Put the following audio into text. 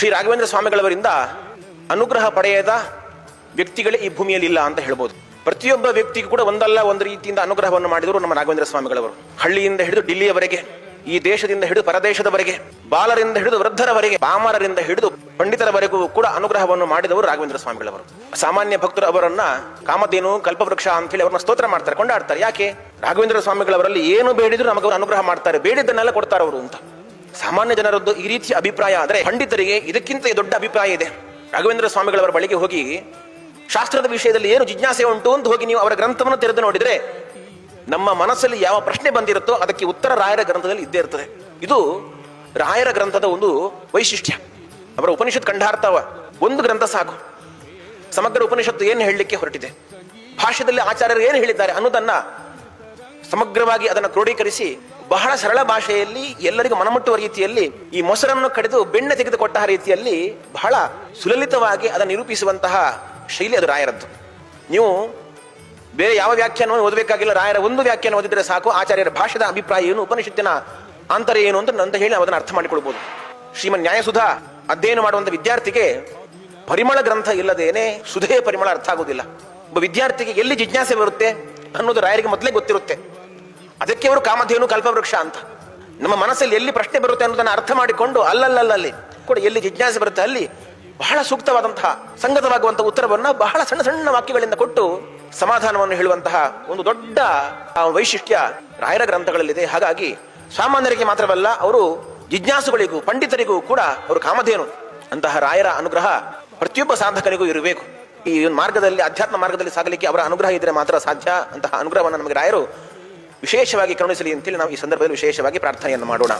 ಶ್ರೀ ರಾಘವೇಂದ್ರ ಸ್ವಾಮಿಗಳವರಿಂದ ಅನುಗ್ರಹ ಪಡೆಯದ ವ್ಯಕ್ತಿಗಳೇ ಈ ಭೂಮಿಯಲ್ಲಿ ಇಲ್ಲ ಅಂತ ಹೇಳ್ಬೋದು. ಪ್ರತಿಯೊಬ್ಬ ವ್ಯಕ್ತಿಗೂ ಕೂಡ ಒಂದಲ್ಲ ಒಂದು ರೀತಿಯಿಂದ ಅನುಗ್ರಹವನ್ನು ಮಾಡಿದರು ನಮ್ಮ ರಾಘವೇಂದ್ರ ಸ್ವಾಮಿಗಳವರು. ಹಳ್ಳಿಯಿಂದ ಹಿಡಿದು ಡಿಲ್ಲಿಯವರೆಗೆ, ಈ ದೇಶದಿಂದ ಹಿಡಿದು ಪರದೇಶದವರೆಗೆ, ಬಾಲರಿಂದ ಹಿಡಿದು ವೃದ್ಧರವರೆಗೆ, ಪಾಮರರಿಂದ ಹಿಡಿದು ಪಂಡಿತರವರೆಗೂ ಕೂಡ ಅನುಗ್ರಹವನ್ನು ಮಾಡಿದವರು ರಾಘವೇಂದ್ರ ಸ್ವಾಮಿಗಳವರು. ಸಾಮಾನ್ಯ ಭಕ್ತರು ಅವರನ್ನ ಕಾಮಧೇನು, ಕಲ್ಪವೃಕ್ಷ ಅಂತ ಹೇಳಿ ಅವರನ್ನ ಸ್ತೋತ್ರ ಮಾಡ್ತಾರೆ, ಕೊಂಡಾಡ್ತಾರೆ. ಯಾಕೆ? ರಾಘವೇಂದ್ರ ಸ್ವಾಮಿಗಳವರಲ್ಲಿ ಏನು ಬೇಡಿದ್ರು ನಮಗೆ ಅವರು ಅನುಗ್ರಹ ಮಾಡ್ತಾರೆ, ಬೇಡಿದ್ದನ್ನೆಲ್ಲ ಕೊಡ್ತಾರೆ ಅವರು ಅಂತ. ಸಾಮಾನ್ಯ ಜನರದ್ದು ಈ ರೀತಿಯ ಅಭಿಪ್ರಾಯ ಆದರೆ, ಪಂಡಿತರಿಗೆ ಇದಕ್ಕಿಂತ ದೊಡ್ಡ ಅಭಿಪ್ರಾಯ ಇದೆ. ರಾಘವೇಂದ್ರ ಸ್ವಾಮಿಗಳವರ ಬಳಿಗೆ ಹೋಗಿ ಶಾಸ್ತ್ರದ ವಿಷಯದಲ್ಲಿ ಏನು ಜಿಜ್ಞಾಸೆ ಉಂಟು ಅಂತ ಹೋಗಿ ನೀವು ಅವರ ಗ್ರಂಥವನ್ನು ತೆರೆದು ನೋಡಿದ್ರೆ, ನಮ್ಮ ಮನಸ್ಸಲ್ಲಿ ಯಾವ ಪ್ರಶ್ನೆ ಬಂದಿರುತ್ತೋ ಅದಕ್ಕೆ ಉತ್ತರ ರಾಯರ ಗ್ರಂಥದಲ್ಲಿ ಇದ್ದೇ ಇರ್ತದೆ. ಇದು ರಾಯರ ಗ್ರಂಥದ ಒಂದು ವೈಶಿಷ್ಟ್ಯ. ಅವರ ಉಪನಿಷತ್ ಖಂಡಾರ್ಥವ ಒಂದು ಗ್ರಂಥ ಸಾಕು. ಸಮಗ್ರ ಉಪನಿಷತ್ತು ಏನು ಹೇಳಲಿಕ್ಕೆ ಹೊರಟಿದೆ, ಭಾಷ್ಯದಲ್ಲಿ ಆಚಾರ್ಯರು ಏನು ಹೇಳಿದ್ದಾರೆ ಅನ್ನೋದನ್ನ ಸಮಗ್ರವಾಗಿ ಅದನ್ನು ಕ್ರೋಢೀಕರಿಸಿ ಬಹಳ ಸರಳ ಭಾಷೆಯಲ್ಲಿ ಎಲ್ಲರಿಗೂ ಮನಮುಟ್ಟುವ ರೀತಿಯಲ್ಲಿ, ಈ ಮೊಸರನ್ನು ಕಡಿದು ಬೆಣ್ಣೆ ತೆಗೆದುಕೊಟ್ಟ ರೀತಿಯಲ್ಲಿ ಬಹಳ ಸುಲಲಿತವಾಗಿ ಅದನ್ನು ನಿರೂಪಿಸುವಂತಹ ಶೈಲಿ ಅದು ರಾಯರದ್ದು. ನೀವು ಬೇರೆ ಯಾವ ವ್ಯಾಖ್ಯಾನವನ್ನು ಓದಬೇಕಾಗಿಲ್ಲ, ರಾಯರ ಒಂದು ವ್ಯಾಖ್ಯಾನ ಓದಿದ್ರೆ ಸಾಕು, ಆಚಾರ್ಯರ ಭಾಷೆದ ಅಭಿಪ್ರಾಯ ಏನು, ಉಪನಿಷತ್ತಿನ ಆಂತರ ಏನು ಅಂತ ಹೇಳಿ ನಾವು ಅದನ್ನು ಅರ್ಥ ಮಾಡಿಕೊಳ್ಬಹುದು. ಶ್ರೀಮನ್ ನ್ಯಾಯಸುಧಾ ಅಧ್ಯಯನ ಮಾಡುವಂತ ವಿದ್ಯಾರ್ಥಿಗೆ ಪರಿಮಳ ಗ್ರಂಥ ಇಲ್ಲದೇನೆ ಸುಧೆಯ ಪರಿಮಳ ಅರ್ಥ ಆಗುವುದಿಲ್ಲ. ಒಬ್ಬ ವಿದ್ಯಾರ್ಥಿಗೆ ಎಲ್ಲಿ ಜಿಜ್ಞಾಸೆ ಬರುತ್ತೆ ಅನ್ನೋದು ರಾಯರಿಗೆ ಮೊದಲೇ ಗೊತ್ತಿರುತ್ತೆ. ಅದಕ್ಕೆ ಅವರು ಕಾಮಧೇನು, ಕಲ್ಪವೃಕ್ಷ ಅಂತ. ನಮ್ಮ ಮನಸ್ಸಲ್ಲಿ ಎಲ್ಲಿ ಪ್ರಶ್ನೆ ಬರುತ್ತೆ ಅನ್ನೋದನ್ನು ಅರ್ಥ ಮಾಡಿಕೊಂಡು ಅಲ್ಲಲ್ಲಿ ಕೂಡ ಎಲ್ಲಿ ಜಿಜ್ಞಾಸೆ ಬರುತ್ತೆ ಅಲ್ಲಿ ಬಹಳ ಸೂಕ್ತವಾದಂತಹ ಸಂಗತವಾಗುವಂತಹ ಉತ್ತರವನ್ನ ಬಹಳ ಸಣ್ಣ ಸಣ್ಣ ವಾಕ್ಯಗಳಿಂದ ಕೊಟ್ಟು ಸಮಾಧಾನವನ್ನು ಹೇಳುವಂತಹ ಒಂದು ದೊಡ್ಡ ವೈಶಿಷ್ಟ್ಯ ರಾಯರ ಗ್ರಂಥಗಳಲ್ಲಿದೆ. ಹಾಗಾಗಿ ಸಾಮಾನ್ಯರಿಗೆ ಮಾತ್ರವಲ್ಲ, ಅವರು ಜಿಜ್ಞಾಸುಗಳಿಗೂ ಪಂಡಿತರಿಗೂ ಕೂಡ ಅವರು ಕಾಮಧೇನು. ಅಂತಹ ರಾಯರ ಅನುಗ್ರಹ ಪ್ರತಿಯೊಬ್ಬ ಸಾಧಕನಿಗೂ ಇರಬೇಕು. ಈ ಮಾರ್ಗದಲ್ಲಿ, ಅಧ್ಯಾತ್ಮ ಮಾರ್ಗದಲ್ಲಿ ಸಾಗಲಿಕ್ಕೆ ಅವರ ಅನುಗ್ರಹ ಇದ್ರೆ ಮಾತ್ರ ಸಾಧ್ಯ. ಅಂತಹ ಅನುಗ್ರಹವನ್ನು ನಮಗೆ ರಾಯರು ವಿಶೇಷವಾಗಿ ಕರುಣಿಸಲಿ ಅಂತೇಳಿ ನಾವು ಈ ಸಂದರ್ಭದಲ್ಲಿ ವಿಶೇಷವಾಗಿ ಪ್ರಾರ್ಥನೆಯನ್ನು ಮಾಡೋಣ.